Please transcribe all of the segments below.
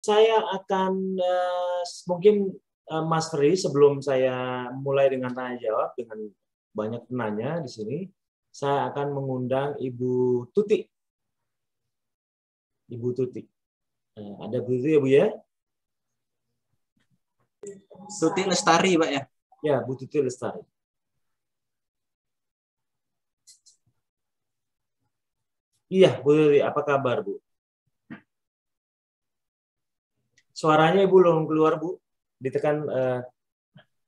saya akan mungkin Mas Fri, sebelum saya mulai dengan tanya jawab dengan banyak penanya di sini, saya akan mengundang Ibu Tuti. Ibu Tuti. Ada Bu Tuti ya Bu ya? Tuti Lestari Pak ya? Ya, Bu Tuti Lestari. Iya, Bu Tuti, apa kabar Bu? Suaranya Ibu belum keluar Bu. Ditekan,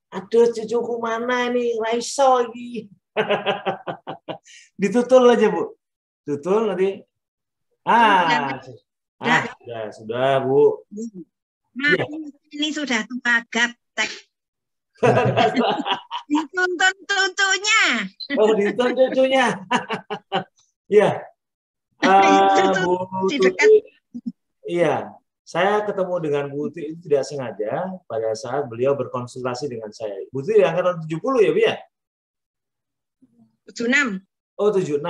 aduh cucuku mana ini, Raiso lagi. Ditutul aja Bu. Tutul nanti. Sudah Bu. Nah, ya. Ini sudah tua gaptek. Dituntun cucunya. Oh, dituntun cucunya. Iya. Bu Tuti. Iya. Saya ketemu dengan Bu Tuti itu tidak sengaja pada saat beliau berkonsultasi dengan saya. Bu Tuti angkatan 70 ya, Bu ya? 76. Oh, 76.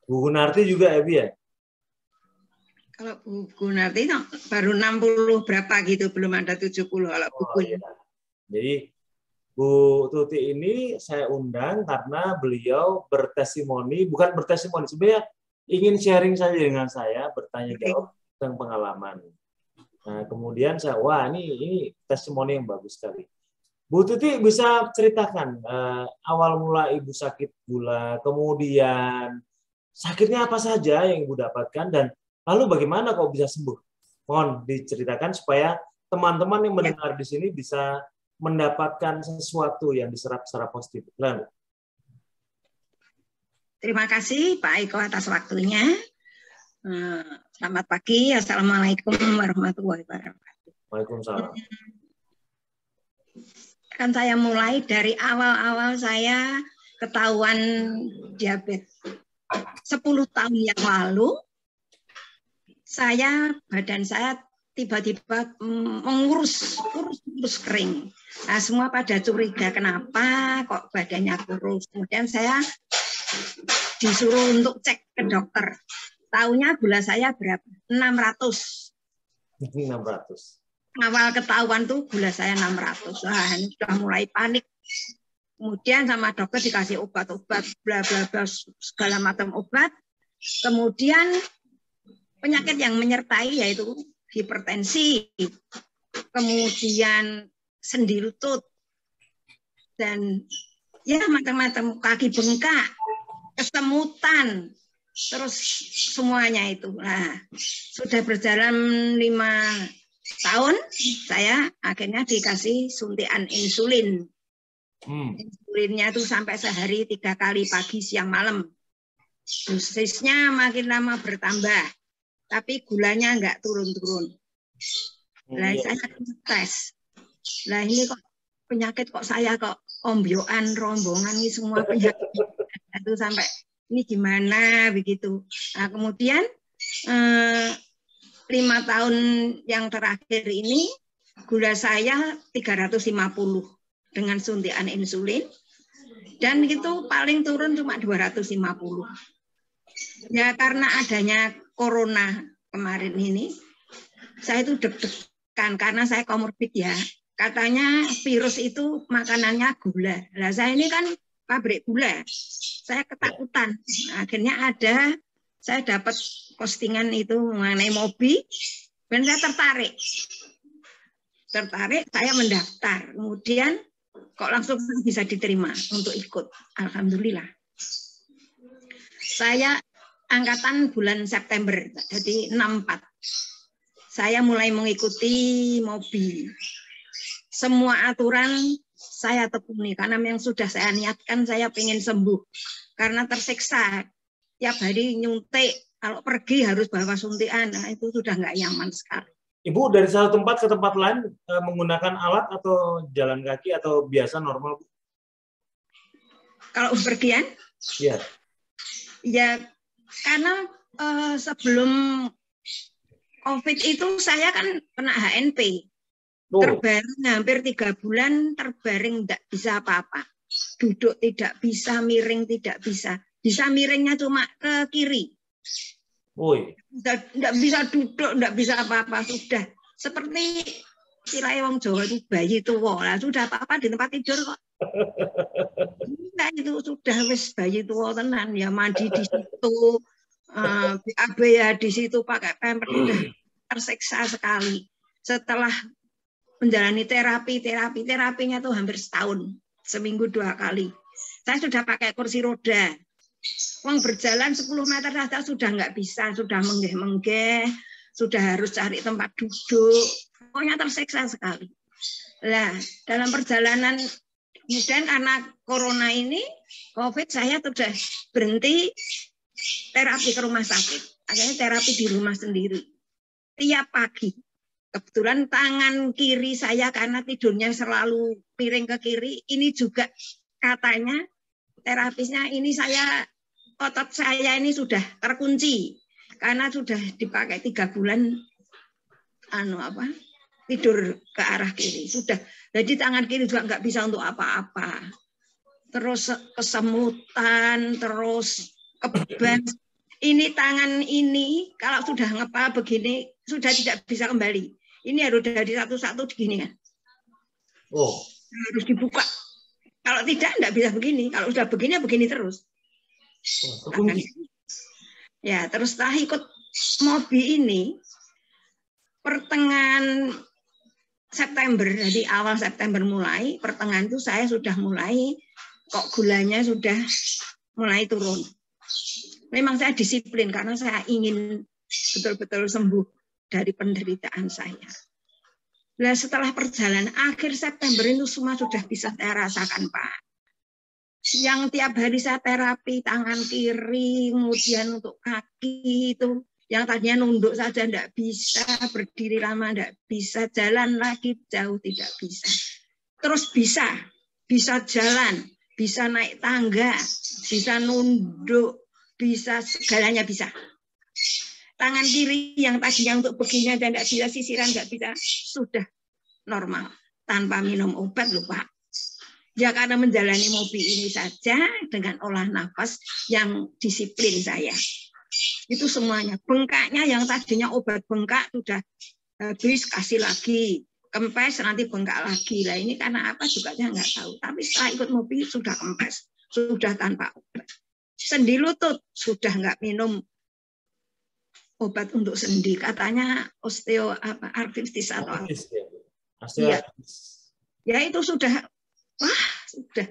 Bu Gunarti juga ya, Bu ya? Kalau Bu Gunarti baru 60 berapa gitu, belum ada 70 kalau Bu Gun. Iya. Jadi Bu Tuti ini saya undang karena beliau bertestimoni, bukan bertestimoni, sebenarnya ingin sharing saja dengan saya, bertanya jawab tentang pengalaman. Nah, kemudian saya, wah ini testimoni yang bagus sekali. Bu Tuti bisa ceritakan awal mula Ibu sakit gula, kemudian sakitnya apa saja yang Ibu dapatkan, dan lalu bagaimana kok bisa sembuh? Mohon diceritakan supaya teman-teman yang mendengar di sini bisa mendapatkan sesuatu yang diserap secara positif. Lalu. Terima kasih Pak Eko atas waktunya. Selamat pagi. Assalamualaikum warahmatullahi wabarakatuh. Waalaikumsalam. Kan saya mulai dari awal-awal saya ketahuan diabetes. 10 tahun yang lalu, badan saya tiba-tiba mengurus kering. Nah, semua pada curiga kenapa kok badannya kurus. Kemudian saya disuruh untuk cek ke dokter. Taunya gula saya berapa? 600. 600. Awal ketahuan tuh gula saya 600. Wah, ini sudah mulai panik. Kemudian sama dokter dikasih obat-obat, bla bla bla, segala macam obat. Kemudian penyakit yang menyertai yaitu hipertensi, kemudian sendi lutut, dan ya macam-macam, kaki bengkak, kesemutan, terus semuanya itu. Nah, sudah berjalan 5 tahun, saya akhirnya dikasih suntikan insulin. Insulinnya itu sampai sehari 3 kali, pagi, siang, malam. Dosisnya makin lama bertambah, tapi gulanya nggak turun-turun. Nah, saya tes. Nah, ini kok penyakit kok saya kok ombyoan, rombongan ini semua penyakit itu sampai ini gimana begitu. Nah, kemudian 5 tahun yang terakhir ini gula saya 350 dengan suntikan insulin, dan itu paling turun cuma 250. Ya karena adanya corona kemarin ini, saya itu deg-degan karena saya komorbid ya. Katanya virus itu makanannya gula. Nah, saya ini kan pabrik gula. Saya ketakutan. Akhirnya saya dapat postingan itu mengenai Mobi, dan saya tertarik. Saya mendaftar. Kemudian kok langsung bisa diterima untuk ikut. Alhamdulillah. Saya angkatan bulan September, jadi 64. Saya mulai mengikuti Mobi. Semua aturan saya tekuni, karena yang sudah saya niatkan, saya ingin sembuh. Karena tersiksa, tiap hari nyuntik, kalau pergi harus bawa suntikan, nah itu sudah nggak nyaman sekali. Ibu dari satu tempat ke tempat lain menggunakan alat atau jalan kaki atau biasa normal? Kalau pergian? Iya. Ya, karena sebelum COVID itu saya kan kena HNP. Terbaring hampir 3 bulan, terbaring tidak bisa apa-apa. Duduk tidak bisa, miring tidak bisa. Bisa miringnya cuma ke kiri. Woi. Nggak bisa duduk, nggak bisa apa-apa, sudah seperti istilahnya wong Jawa itu bayi tua lah, sudah apa-apa di tempat tidur kok. Enggak, itu sudah wis bayi tua tenan ya, mandi di situ, BAB ya di situ, pakai pamper, udah tersiksa sekali. Setelah menjalani terapinya tuh hampir setahun, seminggu 2 kali. Saya sudah pakai kursi roda. Uang berjalan 10 meter saja sudah nggak bisa, sudah menggeh-menggeh, sudah harus cari tempat duduk. Pokoknya tersiksa sekali. Nah, dalam perjalanan kemudian karena corona ini, COVID, saya sudah berhenti terapi ke rumah sakit. Akhirnya terapi di rumah sendiri. Tiap pagi. Kebetulan tangan kiri saya karena tidurnya selalu miring ke kiri, ini juga katanya terapisnya ini otot saya ini sudah terkunci karena sudah dipakai 3 bulan tidur ke arah kiri sudah, jadi tangan kiri juga nggak bisa untuk apa-apa, terus kesemutan, terus kebas. Ini tangan ini kalau sudah ngepal begini sudah tidak bisa kembali, ini harus dari satu-satu begini kan, harus dibuka, kalau tidak bisa begini, kalau sudah begini ya begini terus. Ya, terus setelah ikut Mobi ini pertengahan September, jadi awal September mulai, pertengahan itu saya sudah mulai kok gulanya sudah mulai turun. Memang saya disiplin karena saya ingin betul-betul sembuh dari penderitaan saya. Nah, setelah perjalanan akhir September itu semua sudah bisa saya rasakan, Pak. Yang tiap hari saya terapi tangan kiri, kemudian untuk kaki itu, yang tadinya nunduk saja tidak bisa, berdiri lama tidak bisa, jalan lagi jauh tidak bisa. Terus bisa jalan, bisa naik tangga, bisa nunduk, bisa segalanya bisa. Tangan kiri yang tadinya untuk begini dan tidak bisa, sisiran tidak bisa, sudah normal tanpa minum obat loh Pak. Ya karena menjalani Mobi ini saja dengan olah nafas yang disiplin saya. Itu semuanya. Bengkaknya yang tadinya obat bengkak sudah habis, kasih lagi. Kempes nanti bengkak lagi. Lah ini karena apa juga saya nggak tahu. Tapi setelah ikut Mobi sudah kempes. Sudah tanpa obat. Sendi lutut sudah nggak minum obat untuk sendi. Katanya osteoartritis atau apa. Ya. Ya itu sudah. Wah, sudah.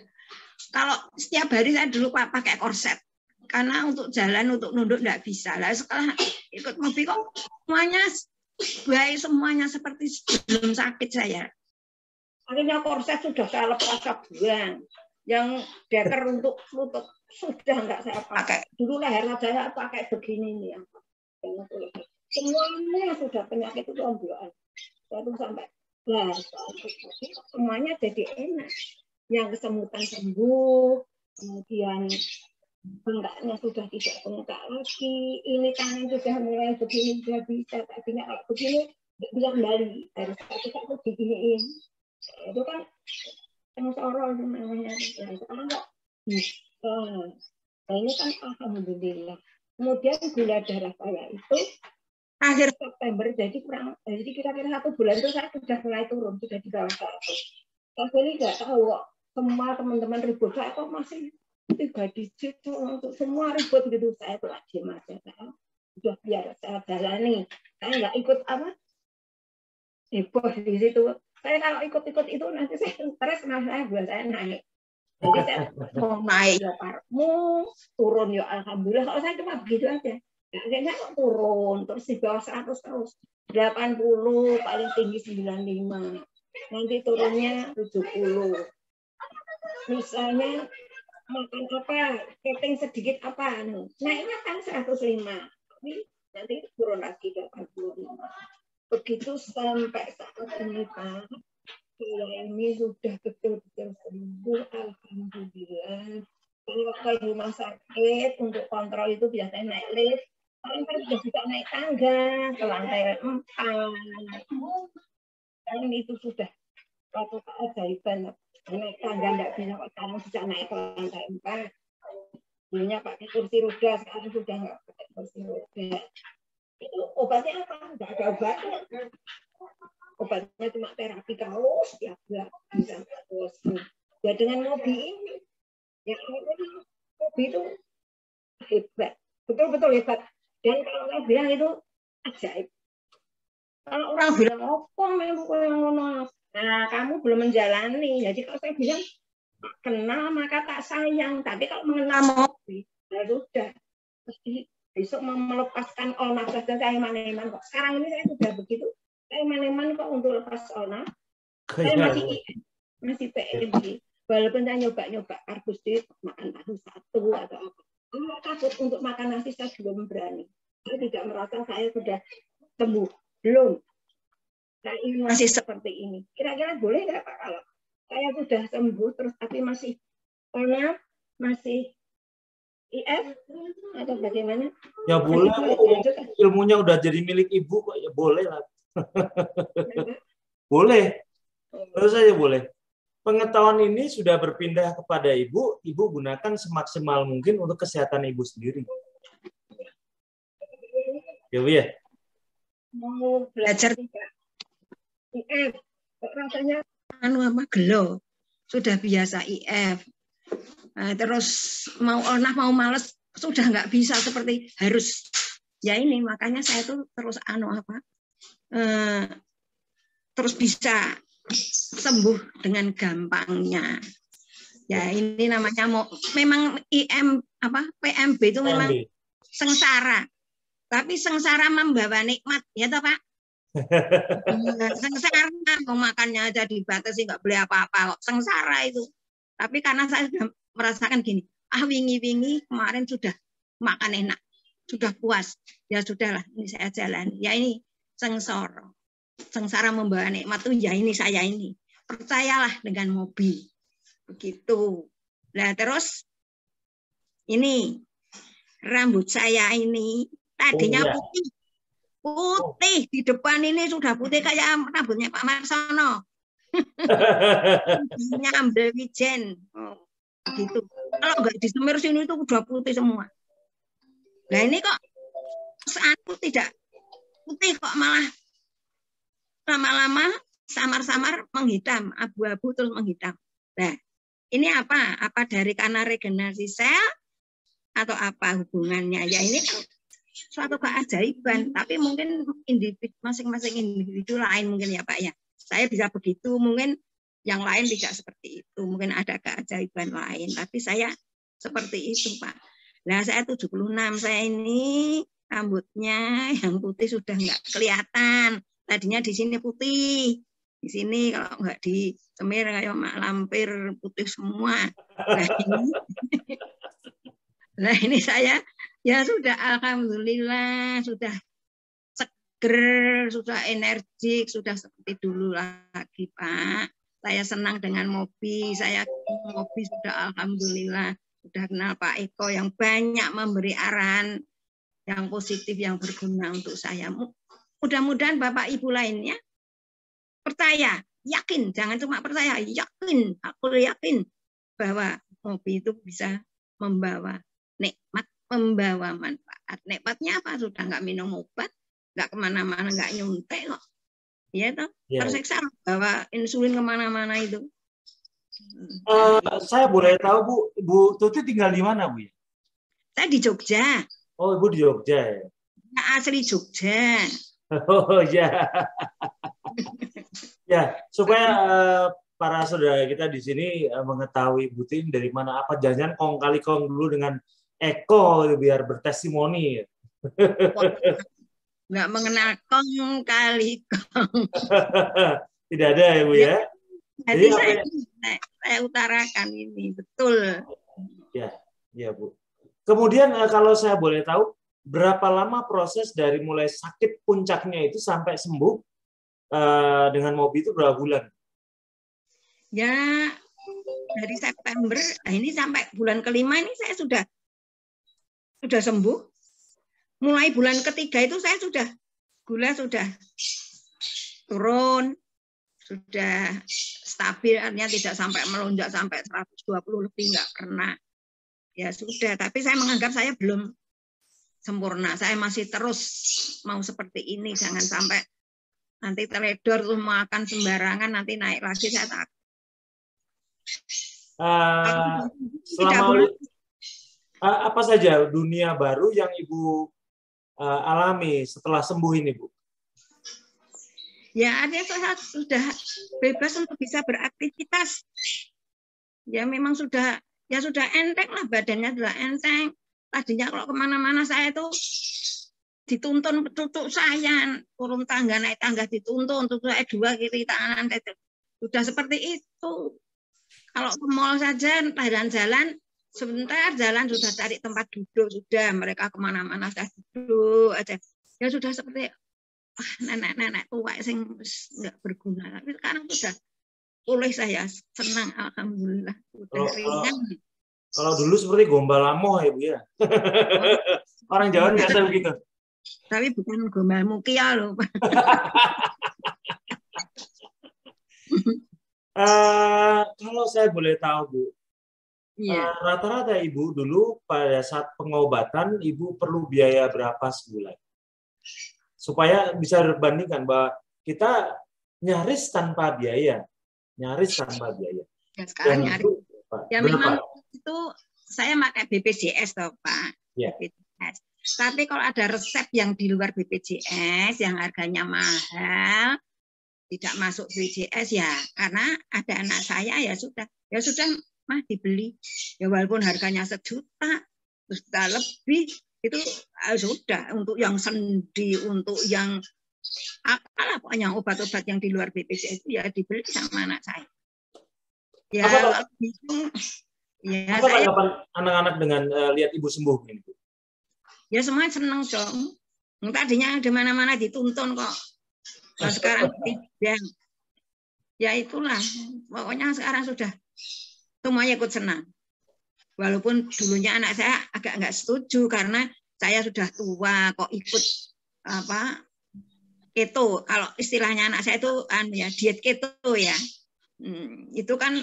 Kalau setiap hari saya dulu pakai korset. Karena untuk jalan, untuk nunduk enggak bisa. Lah setelah ikut Mobi kok semuanya baik, semuanya seperti sebelum sakit saya. Akhirnya korset sudah saya lepas, saya buang. Yang deker untuk lutut sudah enggak saya pakai. Dulu leher saya pakai begini nih. Semuanya sudah penyakit itu ombokan. Baru sampai semuanya jadi enak. Yang kesemutan sembuh, kemudian bengkaknya sudah tidak bengkak lagi, ini tangan sudah mulai begini, sudah bisa, tadinya kalau begini bisa kembali dari satu diginiin. Itu kan sensor namanya, ya sekarang kok bisa. Nah ini kan alhamdulillah. Kemudian gula darah saya itu akhir September, jadi kira-kira 1 bulan itu saya sudah mulai turun, sudah di bawah 100. Saya jadi nggak tahu kok, semua teman-teman ribut, saya kok masih 3 digit, untuk semua ribut gitu, saya tuh diam aja, saya sudah biar saya jalani, saya nggak ikut heboh di situ. Saya kalau ikut-ikut itu nanti saya stres, saya buat saya naik. Jadi saya mau naik ya parmu, turun ya alhamdulillah. Kalau saya cuma begitu aja. Akhirnya kok turun, terus di bawah 100 terus. 80, paling tinggi 95. Nanti turunnya 70. Misalnya makan apa, keting sedikit apa, naiknya kan 105. Tapi nanti turun lagi 85. Begitu sampai saat ini Pak. Ini sudah betul-betul sembuh, alhamdulillah. Kalau ke rumah sakit untuk kontrol itu biasanya naik lift, paling sudah bisa naik tangga ke lantai 4. Dan itu sudah suatu keajaiban. Naik tangga tidak bisa, sekarang bisa naik ke lantai 4. Dulunya pakai kursi roda, sekarang sudah nggak pakai kursi roda. Itu obatnya apa? Nggak ada obatnya. Obatnya cuma terapi kaos, ya bisa terus. Ya dengan Mobi ini, ya Mobi itu hebat, betul-betul hebat. Dan kalau saya bilang itu ajaib. Kalau orang bilang, oh kok yang ngono, nah kamu belum menjalani. Jadi kalau saya bilang kenal maka tak sayang. Tapi kalau mengenal Mobi, ya sudah. Mesti besok mau melepaskan Olna saja saya eman-eman kok. Sekarang ini saya sudah begitu. Saya eman-eman kok untuk lepas Olna. Saya masih PMB. Walaupun saya nyoba-nyoba karbohidrat makan tahu satu atau apa. Saya takut untuk makan nasi saya belum berani. Saya tidak merasa saya sudah sembuh. Belum. Saya ingin masih seperti ini. Kira-kira boleh nggak Pak kalau saya sudah sembuh terus tapi masih Olna, masih IF atau bagaimana? Ya boleh, ilmunya udah jadi milik ibu kok, ya boleh lah. Boleh, terus saja boleh. Pengetahuan ini sudah berpindah kepada ibu, ibu gunakan semaksimal mungkin untuk kesehatan ibu sendiri. Ya Bu ya? Mau belajar tidak? IF, rasanya gelo, sudah biasa IF. Nah, terus mau Olna mau males sudah nggak bisa seperti harus ya ini makanya saya tuh terus terus bisa sembuh dengan gampangnya ya ini namanya memang PMB itu memang sengsara tapi sengsara membawa nikmat ya toh Pak. Sengsara mau makannya aja dibatasi nggak boleh apa-apa kok sengsara itu. Tapi karena saya sudah merasakan gini, wingi-wingi kemarin sudah makan enak, sudah puas, ya sudahlah, ini saya jalan. Ya ini sengsara membawa nikmat tuh ya ini saya ini. Percayalah dengan Mobi, begitu. Nah terus ini rambut saya ini tadinya putih di depan ini sudah putih kayak rambutnya Pak Marsono. Nyambil wijen gitu. Kalau nggak disemir sini itu udah putih semua. Nah ini kok saatku tidak putih kok malah lama-lama samar-samar menghitam, abu-abu terus menghitam. Nah ini apa? Apa dari karena regenerasi sel atau apa hubungannya? Ya ini suatu keajaiban. Tapi mungkin individu masing-masing individu lain mungkin ya Pak ya. Saya bisa begitu, mungkin yang lain tidak seperti itu. Mungkin ada keajaiban lain, tapi saya seperti itu, Pak. Nah, saya 76, saya ini rambutnya yang putih sudah nggak kelihatan. Tadinya di sini putih, di sini kalau nggak disemir kayak mak lampir putih semua. Nah ini saya ya sudah alhamdulillah sudah sudah energik, sudah seperti dulu lagi, Pak. Saya senang dengan Mobi, saya Mobi sudah alhamdulillah, sudah kenal Pak Eko yang banyak memberi arahan yang positif, yang berguna untuk saya. Mudah-mudahan Bapak Ibu lainnya percaya, yakin, jangan cuma percaya, yakin, aku yakin bahwa Mobi itu bisa membawa nikmat, membawa manfaat. Nikmatnya apa? Sudah nggak minum obat, nggak kemana-mana, nggak nyuntik kok. Ya toh, tersiksa bawa insulin kemana-mana itu. Saya boleh tahu Bu, Bu Tuti tinggal di mana Bu? Saya di Jogja. Oh Ibu di Jogja ya? Asli Jogja. Oh ya. Ya supaya para saudara kita di sini mengetahui Bu Tuti dari mana apa, jangan kong kali kong dulu dengan Eko biar bertestimoni. Nggak mengenal kong kali kong. Tidak ada ya Bu ya? Jadi saya utarakan ini betul. Ya, ya Bu. Kemudian kalau saya boleh tahu berapa lama proses dari mulai sakit puncaknya itu sampai sembuh dengan Mobi itu berapa bulan? Ya dari September, nah ini sampai bulan kelima ini saya sudah sembuh. Mulai bulan ketiga itu saya gula sudah turun, sudah stabil, artinya tidak sampai melonjak sampai 120 lebih, nggak pernah. ya sudah. Tapi saya menganggap saya belum sempurna. Saya masih terus mau seperti ini. Jangan sampai nanti teledor tuh makan sembarangan, nanti naik lagi saya takut. Selama apa saja dunia baru yang Ibu alami setelah sembuh ini, Bu? Ya, artinya saya sudah bebas untuk bisa beraktivitas. Ya memang sudah enteng lah, badannya sudah enteng. Tadinya kalau kemana-mana saya itu dituntun tutuk saya, turun tangga naik tangga dituntun, tutuk saya 2 kiri kanan, sudah seperti itu. Kalau ke mall saja jalan-jalan sebentar, jalan sudah cari tempat duduk, sudah mereka kemana-mana saya duduk aja. Ya sudah seperti nenek-nenek tua yang nggak berguna. Tapi sekarang sudah pulih, saya senang, alhamdulillah. Udah ringan. Kalau dulu seperti gombal lamoh ya Bu ya. Orang Jawa biasa begitu. Tapi bukan gombal mukia loh. Kalau saya boleh tahu Bu, rata-rata Ibu dulu pada saat pengobatan Ibu perlu biaya berapa sebulan? Supaya bisa berbandingkan bahwa kita nyaris tanpa biaya. Ya, sekarang nyaris. Ya memang itu saya pakai BPJS toh Pak. Yeah. BPJS. Tapi kalau ada resep yang di luar BPJS yang harganya mahal, tidak masuk BPJS ya, karena ada anak saya ya sudah mah dibeli. Ya walaupun harganya 1 juta, lebih itu sudah untuk yang sendi, untuk yang apalah pokoknya obat-obat yang di luar BPJS itu ya dibeli sama anak saya. Ya bingung. Ya, apa tanggapan anak-anak dengan lihat Ibu sembuh ini? Ya semua senang dong. Tadinya di mana-mana dituntun kok. Nah, sekarang tidak. Ya itulah. Pokoknya sekarang sudah semuanya ikut senang. Walaupun dulunya anak saya agak nggak setuju karena saya sudah tua kok ikut keto. Kalau istilahnya anak saya itu ya diet keto ya. Itu kan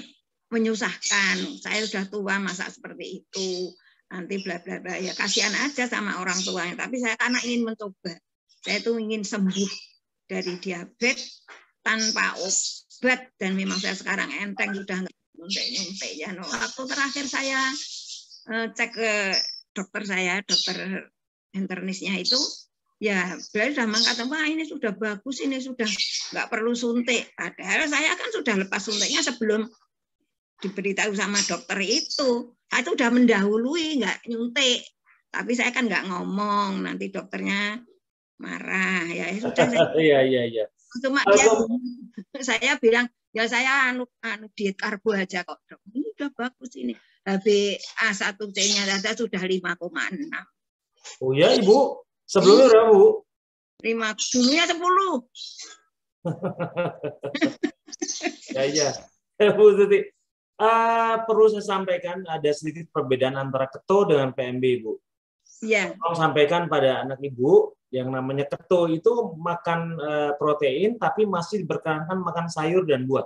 menyusahkan. Saya sudah tua masa seperti itu. Nanti bla bla bla ya kasihan aja sama orang tuanya. Tapi saya karena ingin mencoba. Saya itu ingin sembuh dari diabetes tanpa obat dan memang saya sekarang enteng sudah nggak nyuntik ya. Waktu terakhir saya cek ke dokter internisnya itu ya beliau sudah mengatakan wah ini sudah bagus, ini sudah nggak perlu suntik. Padahal saya kan sudah lepas suntiknya sebelum diberitahu sama dokter itu. Saya itu udah mendahului nggak nyuntik. Tapi saya kan nggak ngomong, nanti dokternya marah. Ya sudah saya. Iya. Cuma dia, saya bilang ya saya diet karbo aja kok. Ini udah bagus ini. HbA1c-nya saja sudah 5,6. Oh ya Ibu, sebelumnya berapa Bu? 5, dulunya 10. Ya. Bu Tuti, perlu saya sampaikan ada sedikit perbedaan antara keto dengan PMB, Ibu. Iya. Saya sampaikan pada anak Ibu, yang namanya keto itu makan protein, tapi masih diperkenankan makan sayur dan buah.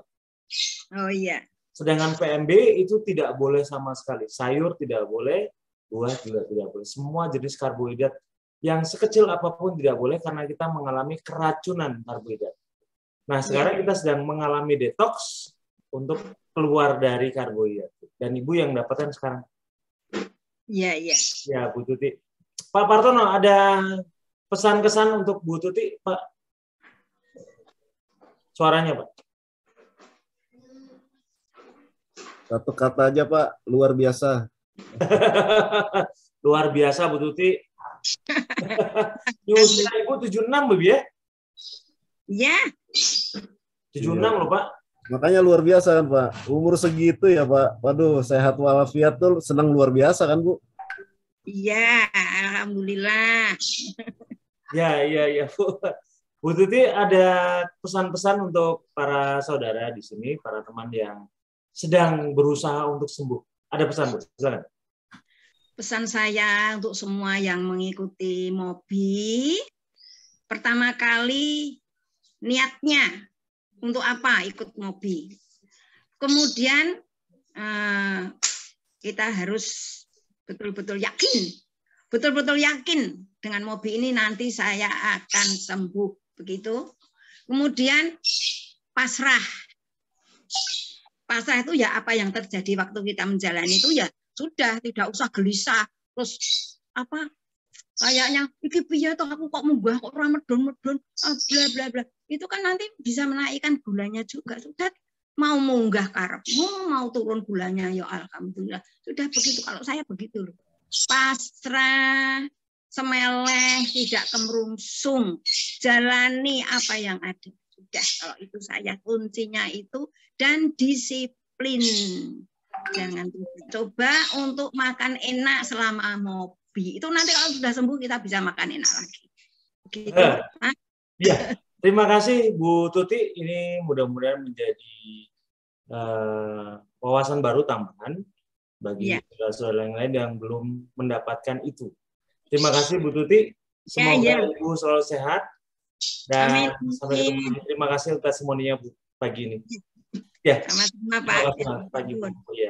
Oh iya. Sedangkan PMB itu tidak boleh sama sekali. Sayur tidak boleh, buah juga tidak boleh. Semua jenis karbohidrat yang sekecil apapun tidak boleh karena kita mengalami keracunan karbohidrat. Nah, sekarang kita sedang mengalami detox untuk keluar dari karbohidrat. Dan Ibu yang dapatkan sekarang. Iya. Ya, Bu Tuti. Pak Partono, ada pesan-kesan untuk Bu Tuti, Pak? Suaranya, Pak. Satu kata aja, Pak. Luar biasa. Luar biasa, Bu Tuti. Usia Ibu 76, Bu ya? Iya. 76 loh, Pak. Makanya luar biasa kan, Pak. Umur segitu ya, Pak. Waduh, sehat walafiat tuh senang luar biasa kan, Bu? Iya, alhamdulillah. Ya, Bu. Bu Tuti ada pesan-pesan untuk para saudara di sini, para teman yang sedang berusaha untuk sembuh. Ada pesan, Bu? Silakan. Pesan saya untuk semua yang mengikuti Mobi, pertama kali niatnya untuk apa ikut Mobi. Kemudian kita harus betul-betul yakin dengan mobil ini nanti saya akan sembuh, begitu. Kemudian pasrah itu ya apa yang terjadi waktu kita menjalani itu ya sudah, tidak usah gelisah terus apa kayaknya iki piye toh aku kok munggah kok ora medon-medon bla bla bla. Itu kan nanti bisa menaikkan gulanya juga. Sudah mau munggah karepmu, mau turun gulanya ya alhamdulillah. Sudah begitu, kalau saya begitu loh. Pasrah, semeleh, tidak kemerungsung, jalani apa yang ada. Sudah, kalau itu saya kuncinya itu, dan disiplin. Jangan coba untuk makan enak selama mobi. Itu nanti kalau sudah sembuh kita bisa makan enak lagi. Begitu. Ya, terima kasih Bu Tuti. Ini mudah-mudahan menjadi wawasan baru tambahan bagi saudara-saudara yang lain yang belum mendapatkan itu. Terima kasih Bu Tuti. Semoga Ibu selalu sehat dan sampai ketemu. Terima kasih atas testimoninya Bu pagi ini. Ya. Sama-sama Pak. Terima kasih pagi Bu. Ya.